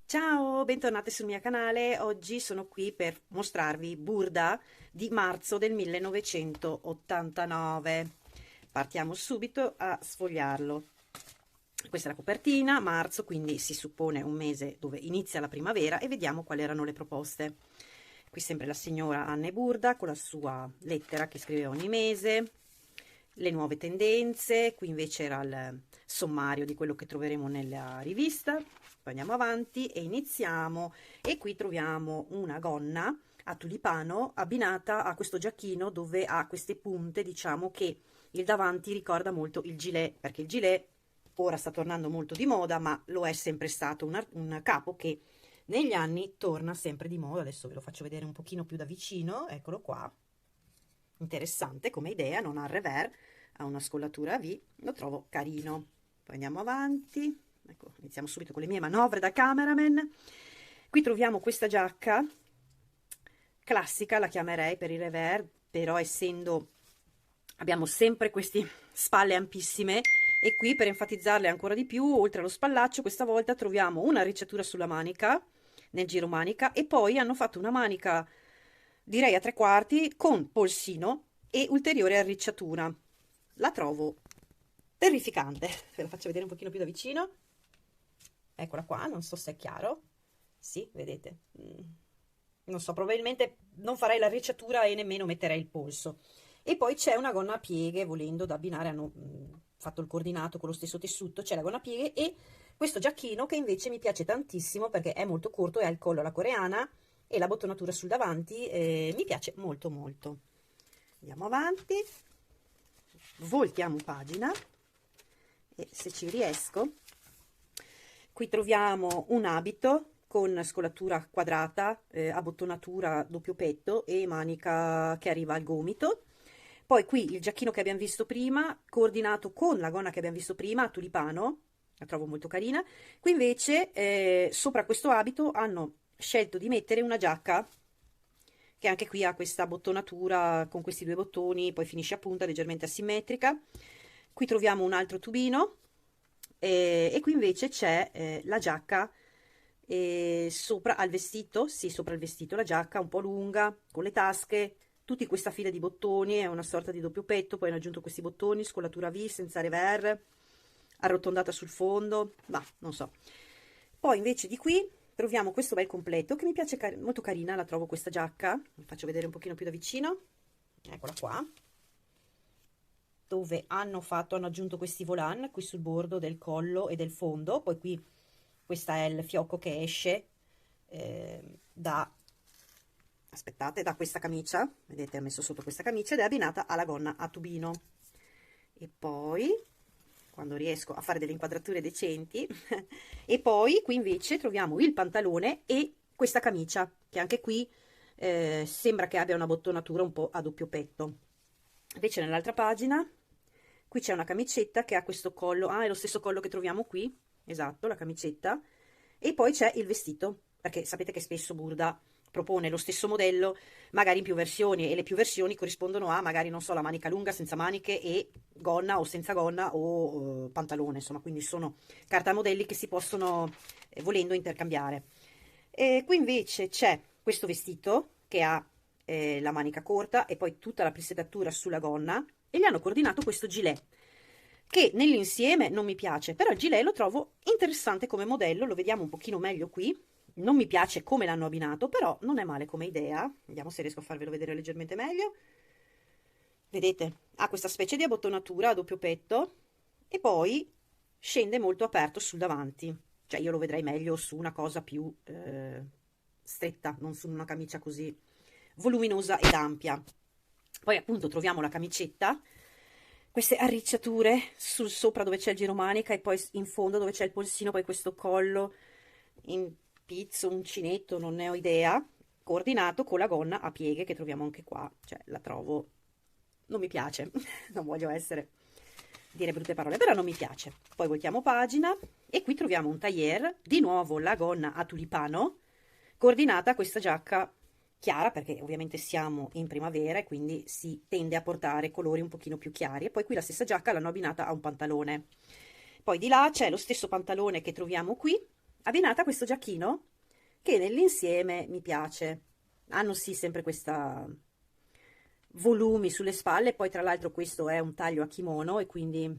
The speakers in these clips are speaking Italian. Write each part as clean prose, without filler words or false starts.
Ciao, bentornate sul mio canale. Oggi sono qui per mostrarvi Burda di marzo del 1989. Partiamo subito a sfogliarlo. Questa è la copertina, marzo, quindi si suppone un mese dove inizia la primavera e vediamo quali erano le proposte. Qui sempre la signora Anne Burda con la sua lettera che scriveva ogni mese, le nuove tendenze, qui invece era il sommario di quello che troveremo nella rivista. Poi andiamo avanti e iniziamo, e qui troviamo una gonna a tulipano abbinata a questo giacchino dove ha queste punte, diciamo che il davanti ricorda molto il gilet, perché il gilet ora sta tornando molto di moda, ma lo è sempre stato un capo che negli anni torna sempre di moda. Adesso ve lo faccio vedere un pochino più da vicino, eccolo qua. Interessante come idea, non ha revers, ha una scollatura a V, lo trovo carino. Poi andiamo avanti, ecco, iniziamo subito con le mie manovre da cameraman. Qui troviamo questa giacca classica, la chiamerei per il revers, però essendo abbiamo sempre queste spalle ampissime, e qui per enfatizzarle ancora di più, oltre allo spallaccio, questa volta troviamo una arricciatura sulla manica, nel giro manica, e poi hanno fatto una manica direi a 3/4 con polsino e ulteriore arricciatura. La trovo terrificante. Ve la faccio vedere un pochino più da vicino. Eccola qua, non so se è chiaro. Sì, vedete. Non so, probabilmente non farei l'arricciatura e nemmeno metterei il polso. E poi c'è una gonna a pieghe, volendo da abbinare, hanno fatto il coordinato con lo stesso tessuto, c'è la gonna a pieghe e questo giacchino che invece mi piace tantissimo perché è molto corto e ha il collo alla coreana e la bottonatura sul davanti, mi piace molto molto. Andiamo avanti, voltiamo pagina e se ci riesco, qui troviamo un abito con scollatura quadrata, abbottonatura doppio petto e manica che arriva al gomito. Poi qui il giacchino che abbiamo visto prima, coordinato con la gonna che abbiamo visto prima, a tulipano, la trovo molto carina. Qui invece sopra questo abito hanno scelto di mettere una giacca che anche qui ha questa bottonatura con questi due bottoni, poi finisce a punta leggermente asimmetrica. Qui troviamo un altro tubino e qui invece c'è la giacca sopra al vestito, sì, sopra il vestito la giacca un po' lunga, con le tasche, tutti questa fila di bottoni, è una sorta di doppio petto, poi hanno aggiunto questi bottoni, scollatura V, senza revers, arrotondata sul fondo, ma non so. Poi invece di qui troviamo questo bel completo che mi piace molto carina, la trovo questa giacca, vi faccio vedere un pochino più da vicino, eccola qua, dove hanno aggiunto questi volant qui sul bordo del collo e del fondo, poi qui questa è il fiocco che esce da, aspettate, da questa camicia, vedete, ho messo sotto questa camicia ed è abbinata alla gonna a tubino. E poi, quando riesco a fare delle inquadrature decenti, e poi qui invece troviamo il pantalone e questa camicia, che anche qui sembra che abbia una bottonatura un po' a doppio petto. Invece nell'altra pagina, qui c'è una camicetta che ha questo collo, è lo stesso collo che troviamo qui, esatto, la camicetta, e poi c'è il vestito, perché sapete che spesso Burda propone lo stesso modello, magari in più versioni, e le più versioni corrispondono a, magari, non so, la manica lunga, senza maniche, e gonna o senza gonna, o pantalone, insomma, quindi sono cartamodelli che si possono, volendo, intercambiare. E qui invece c'è questo vestito che ha la manica corta e poi tutta la presetatura sulla gonna, e gli hanno coordinato questo gilet che nell'insieme non mi piace, però il gilet lo trovo interessante come modello, lo vediamo un pochino meglio qui. Non mi piace come l'hanno abbinato, però non è male come idea. Vediamo se riesco a farvelo vedere leggermente meglio. Vedete, ha questa specie di abbottonatura a doppio petto e poi scende molto aperto sul davanti. Cioè io lo vedrei meglio su una cosa più stretta, non su una camicia così voluminosa ed ampia. Poi appunto troviamo la camicetta, queste arricciature sul sopra dove c'è il giro manica e poi in fondo dove c'è il polsino, poi questo collo in pizzo, uncinetto, non ne ho idea, coordinato con la gonna a pieghe che troviamo anche qua. Cioè la trovo, non mi piace, non voglio dire brutte parole, però non mi piace. Poi voltiamo pagina e qui troviamo un tailleur, di nuovo la gonna a tulipano, coordinata a questa giacca chiara, perché ovviamente siamo in primavera e quindi si tende a portare colori un pochino più chiari. E poi qui la stessa giacca l'hanno abbinata a un pantalone. Poi di là c'è lo stesso pantalone che troviamo qui, abbinata a questo giacchino che nell'insieme mi piace. Hanno sì sempre questa volumi sulle spalle, poi tra l'altro questo è un taglio a kimono e quindi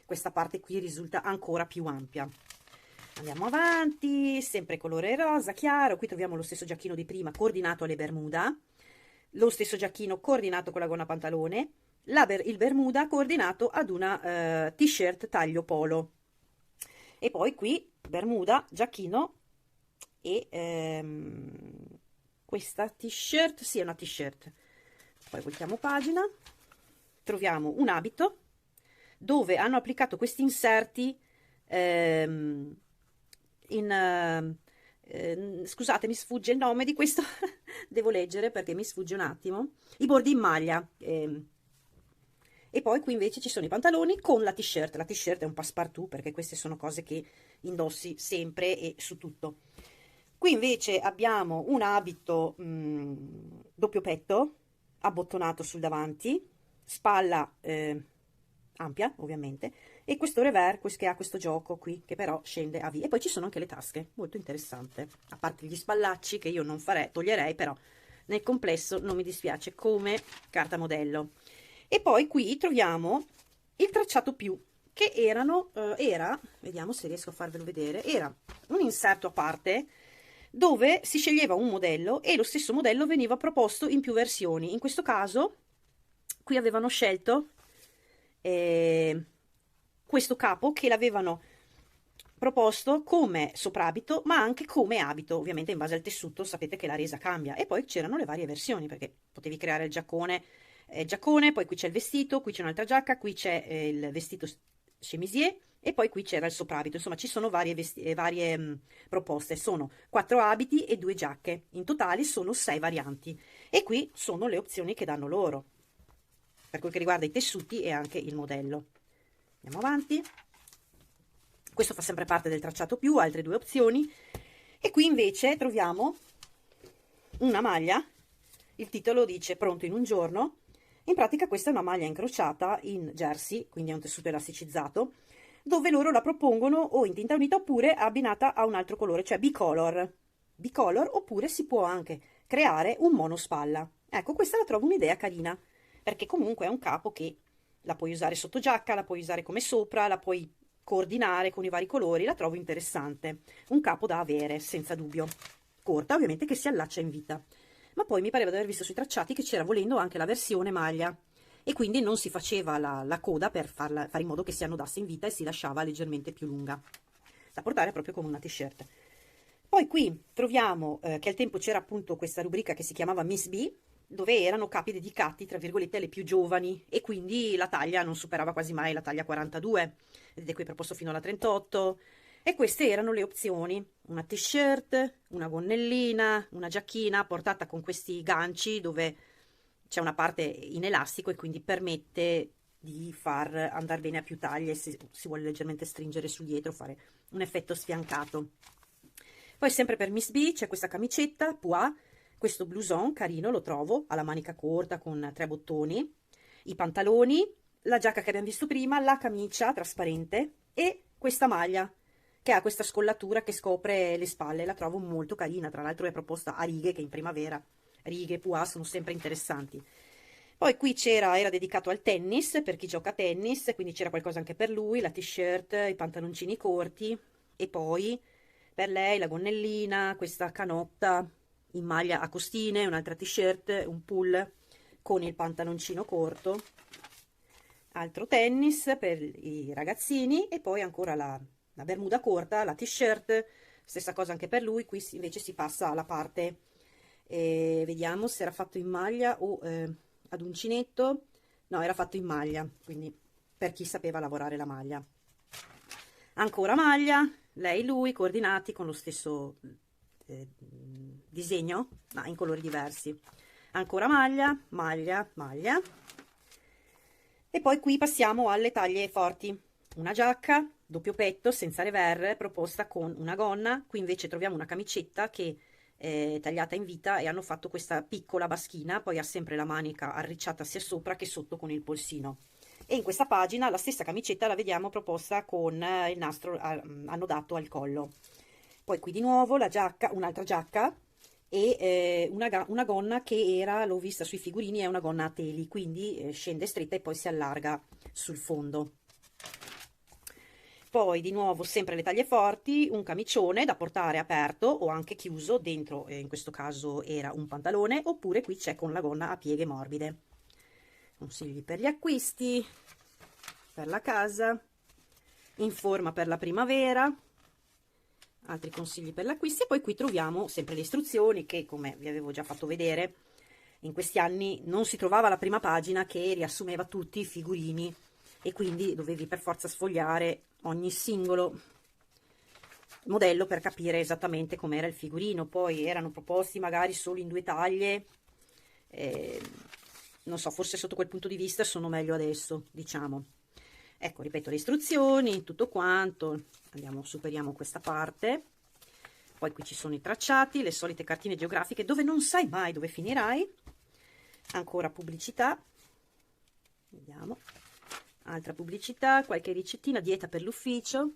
questa parte qui risulta ancora più ampia. Andiamo avanti, sempre colore rosa chiaro, qui troviamo lo stesso giacchino di prima coordinato alle bermuda, lo stesso giacchino coordinato con la gonna pantalone, il bermuda coordinato ad una t-shirt taglio polo. E poi qui bermuda, giacchino e questa t-shirt, sì è una t-shirt. Poi voltiamo pagina, troviamo un abito dove hanno applicato questi inserti scusate mi sfugge il nome di questo devo leggere perché mi sfugge un attimo, i bordi in maglia, e poi qui invece ci sono i pantaloni con la t-shirt è un passepartout perché queste sono cose che indossi sempre e su tutto. Qui invece abbiamo un abito doppio petto abbottonato sul davanti, spalla ampia ovviamente, e questo revers che ha questo gioco qui che però scende a V, e poi ci sono anche le tasche, molto interessante, a parte gli spallacci che io non farei, toglierei, però nel complesso non mi dispiace come carta modello. E poi qui troviamo il tracciato più, che vediamo se riesco a farvelo vedere, era un inserto a parte dove si sceglieva un modello e lo stesso modello veniva proposto in più versioni. In questo caso qui avevano scelto questo capo che l'avevano proposto come soprabito ma anche come abito, ovviamente in base al tessuto sapete che la resa cambia, e poi c'erano le varie versioni perché potevi creare il giaccone, poi qui c'è il vestito, qui c'è un'altra giacca, qui c'è il vestito chemisier e poi qui c'era il soprabito. Insomma ci sono varie proposte, sono 4 abiti e 2 giacche, in totale sono 6 varianti e qui sono le opzioni che danno loro per quel che riguarda i tessuti e anche il modello. Andiamo avanti, questo fa sempre parte del tracciato più, altre 2 opzioni, e qui invece troviamo una maglia, il titolo dice pronto in un giorno. In pratica questa è una maglia incrociata in jersey, quindi è un tessuto elasticizzato, dove loro la propongono o in tinta unita oppure abbinata a un altro colore, cioè bicolor, oppure si può anche creare un monospalla. Ecco, questa la trovo un'idea carina, perché comunque è un capo che la puoi usare sotto giacca, la puoi usare come sopra, la puoi coordinare con i vari colori, la trovo interessante. Un capo da avere, senza dubbio. Corta, ovviamente, che si allaccia in vita. Ma poi mi pareva di aver visto sui tracciati che c'era volendo anche la versione maglia e quindi non si faceva la coda per fare in modo che si annodasse in vita e si lasciava leggermente più lunga, da portare proprio come una t-shirt. Poi qui troviamo che al tempo c'era appunto questa rubrica che si chiamava Miss B, dove erano capi dedicati, tra virgolette, alle più giovani, e quindi la taglia non superava quasi mai la taglia 42, vedete qui proposto fino alla 38, e queste erano le opzioni: una t-shirt, una gonnellina, una giacchina portata con questi ganci dove c'è una parte in elastico e quindi permette di far andare bene a più taglie se si vuole leggermente stringere su dietro, fare un effetto sfiancato. Poi sempre per Miss B c'è questa camicetta pois, questo blouson carino, lo trovo, alla manica corta con 3 bottoni, i pantaloni, la giacca che abbiamo visto prima, la camicia trasparente e questa maglia che ha questa scollatura che scopre le spalle. La trovo molto carina, tra l'altro è proposta a righe, che in primavera righe pois sono sempre interessanti. Poi qui era dedicato al tennis, per chi gioca a tennis, quindi c'era qualcosa anche per lui, la t-shirt, i pantaloncini corti, e poi per lei la gonnellina, questa canotta in maglia a costine, un'altra t-shirt, un pull con il pantaloncino corto, altro tennis per i ragazzini, e poi ancora la bermuda corta, la t-shirt, stessa cosa anche per lui. Qui invece si passa alla parte, vediamo se era fatto in maglia o ad uncinetto. No, era fatto in maglia, quindi per chi sapeva lavorare la maglia. Ancora maglia, lei, lui, coordinati con lo stesso disegno, ma in colori diversi. Ancora maglia, maglia, maglia. E poi qui passiamo alle taglie forti. Una giacca, doppio petto, senza revers, proposta con una gonna. Qui invece troviamo una camicetta che è tagliata in vita e hanno fatto questa piccola baschina, poi ha sempre la manica arricciata sia sopra che sotto con il polsino. E in questa pagina la stessa camicetta la vediamo proposta con il nastro annodato al collo. Poi qui di nuovo la giacca, un'altra giacca, e una gonna che era, l'ho vista sui figurini, è una gonna a teli, quindi scende stretta e poi si allarga sul fondo. Poi di nuovo sempre le taglie forti, un camicione da portare aperto o anche chiuso, dentro in questo caso era un pantalone, oppure qui c'è con la gonna a pieghe morbide. Consigli per gli acquisti, per la casa, in forma per la primavera, altri consigli per l'acquisto, e poi qui troviamo sempre le istruzioni che, come vi avevo già fatto vedere, in questi anni non si trovava la prima pagina che riassumeva tutti i figurini e quindi dovevi per forza sfogliare ogni singolo modello per capire esattamente com'era il figurino. Poi erano proposti magari solo in 2 taglie, non so, forse sotto quel punto di vista sono meglio adesso, diciamo. Ecco, ripeto le istruzioni, tutto quanto. Andiamo, superiamo questa parte. Poi qui ci sono i tracciati, le solite cartine geografiche dove non sai mai dove finirai. Ancora pubblicità. Vediamo. Altra pubblicità, qualche ricettina, dieta per l'ufficio.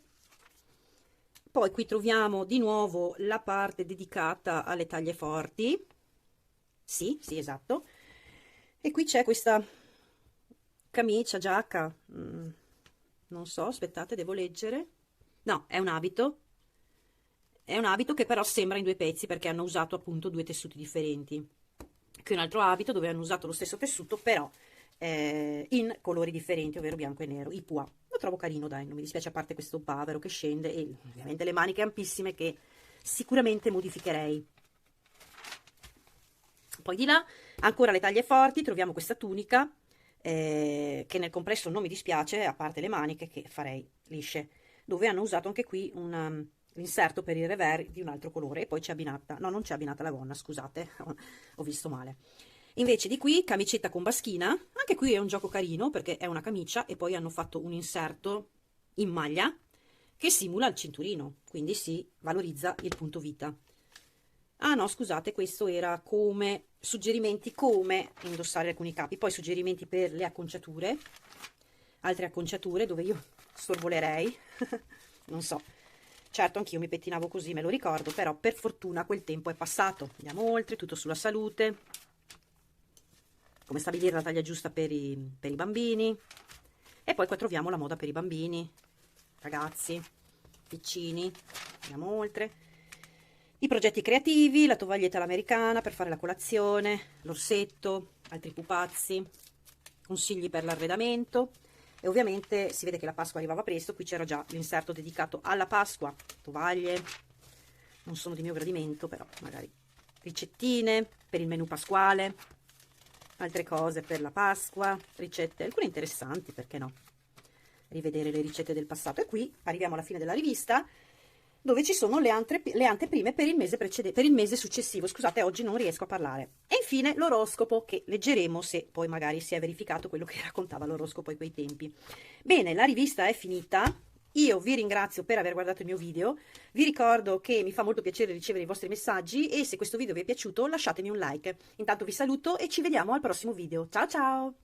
Poi qui troviamo di nuovo la parte dedicata alle taglie forti. Sì, esatto. E qui c'è questa camicia, giacca, non so, aspettate, devo leggere. No, è un abito che però sembra in 2 pezzi perché hanno usato appunto 2 tessuti differenti. Qui un altro abito dove hanno usato lo stesso tessuto però in colori differenti, ovvero bianco e nero, i pois. Lo trovo carino, dai, non mi dispiace, a parte questo bavero che scende e ovviamente le maniche ampissime che sicuramente modificherei. Poi di là, ancora le taglie forti, troviamo questa tunica che nel complesso non mi dispiace, a parte le maniche che farei lisce, dove hanno usato anche qui l'inserto per il revers di un altro colore, e poi c'è abbinata, no, non c'è abbinata la gonna, scusate, ho visto male. Invece di qui, camicetta con baschina, anche qui è un gioco carino perché è una camicia e poi hanno fatto un inserto in maglia che simula il cinturino, quindi si valorizza il punto vita. Ah no, scusate, questo era come suggerimenti come indossare alcuni capi, poi suggerimenti per le acconciature, altre acconciature dove io sorvolerei, non so. Certo, anch'io mi pettinavo così, me lo ricordo, però per fortuna quel tempo è passato. Andiamo oltre, tutto sulla salute, come stabilire la taglia giusta per i bambini, e poi qua troviamo la moda per i bambini, ragazzi, piccini. Andiamo oltre. I progetti creativi, la tovaglietta all'americana per fare la colazione, l'orsetto, altri pupazzi, consigli per l'arredamento. E ovviamente si vede che la Pasqua arrivava presto, qui c'era già l'inserto dedicato alla Pasqua, tovaglie, non sono di mio gradimento, però magari ricettine per il menù pasquale, altre cose per la Pasqua, ricette, alcune interessanti, perché no? Rivedere le ricette del passato. E qui arriviamo alla fine della rivista, dove ci sono le anteprime per il mese successivo. Scusate, oggi non riesco a parlare. E infine l'oroscopo, che leggeremo se poi magari si è verificato quello che raccontava l'oroscopo a quei tempi. Bene, la rivista è finita. Io vi ringrazio per aver guardato il mio video, vi ricordo che mi fa molto piacere ricevere i vostri messaggi e se questo video vi è piaciuto lasciatemi un like. Intanto vi saluto e ci vediamo al prossimo video. Ciao ciao!